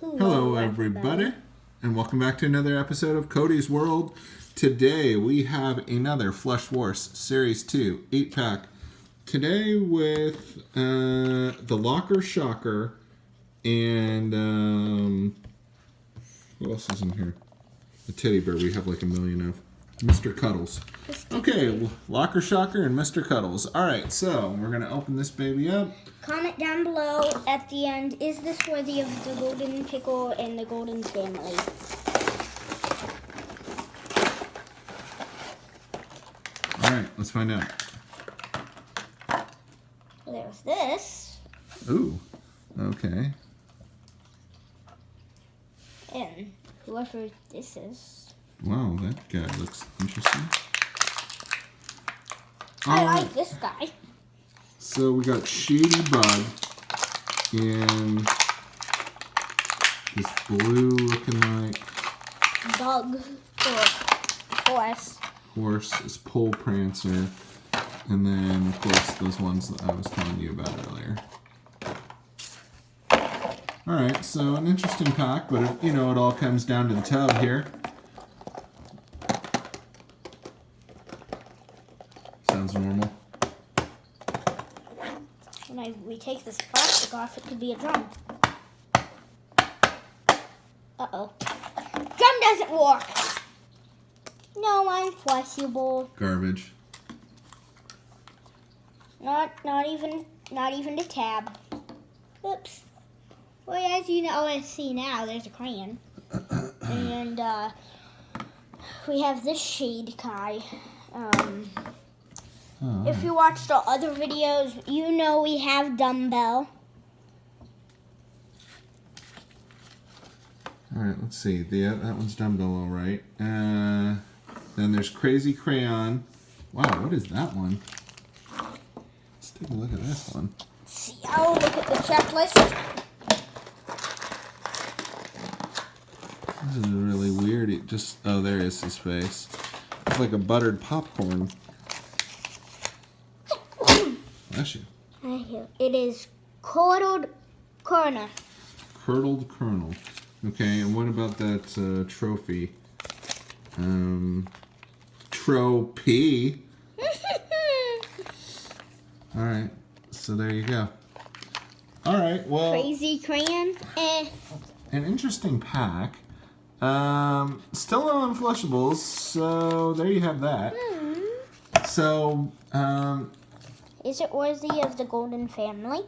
Hello, everybody, and welcome back to another episode of Cody's World. Today we have another Flush Wars Series 2 8-pack. Today with the Locker Shocker and who else is in here? The teddy bear we have like a million of. Mr. Cuddles. Okay, Locker Shocker and Mr. Cuddles. Alright, so we're going to open this baby up. Comment down below at the end, is this worthy of the Golden Pickle and the Golden family? Alright, let's find out. There's this. Ooh, okay. And whoever this is. Wow, that guy looks interesting. I like this guy. So we got Shady Bug and this blue looking like Bug or horse. Horse is Pole Prancer. And then, of course, those ones that I was telling you about earlier. Alright, so an interesting pack, but it all comes down to the tub here. Sounds normal. When we take this plastic off, it could be a drum. Uh-oh. Drum doesn't work! No, unflushable. Garbage. Not even the tab. Oops. Well, as you know, see now, there's a crayon. And we have this shade guy. If you watched our other videos, you know we have dumbbell. Alright, let's see. That one's dumbbell, all right. Then there's Crazy Crayon. Wow, what is that one? Let's take a look at this one. See, I'll look at the checklist. This is really weird. Oh, there is his face. It's like a buttered popcorn. Bless you. It is curdled kernel. Curdled kernel. Okay, and what about that trophy? Trophy. Alright, so there you go. Alright, well. Crazy crayon. An interesting pack. Still no unflushables, so there you have that. So, is it worthy of the Golden family?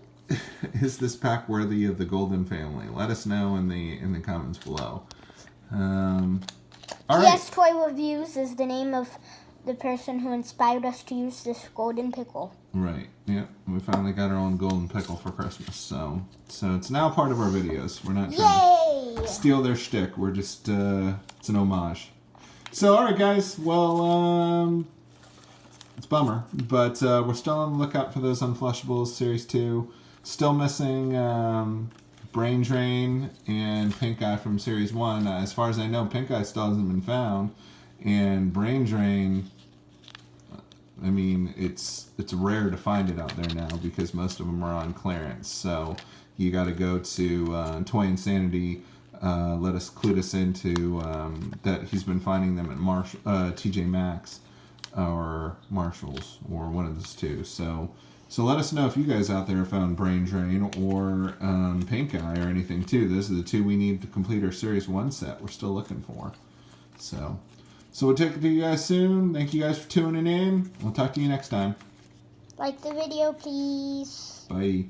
Is this pack worthy of the Golden family? Let us know in the comments below. All right. Yes, Toy Reviews is the name of the person who inspired us to use this Golden Pickle. Right. Yep. We finally got our own Golden Pickle for Christmas, so it's now part of our videos. We're not trying to steal their shtick. We're just it's an homage. So, all right, guys. Well, it's a bummer, but we're still on the lookout for those Unflushables Series 2. Still missing Brain Drain and Pink Eye from Series 1. As far as I know, Pink Eye still hasn't been found. And Brain Drain, I mean, it's rare to find it out there now because most of them are on clearance. So you got to go to Toy Insanity. Let us clue us into that he's been finding them at TJ Maxx or Marshalls or one of those two. So let us know if you guys out there have found Brain Drain or Pink Eye or anything too. Those are the two we need to complete our Series 1 set we're still looking for. So we'll take it to you guys soon. Thank you guys for tuning in. We'll talk to you next time. Like the video, please. Bye.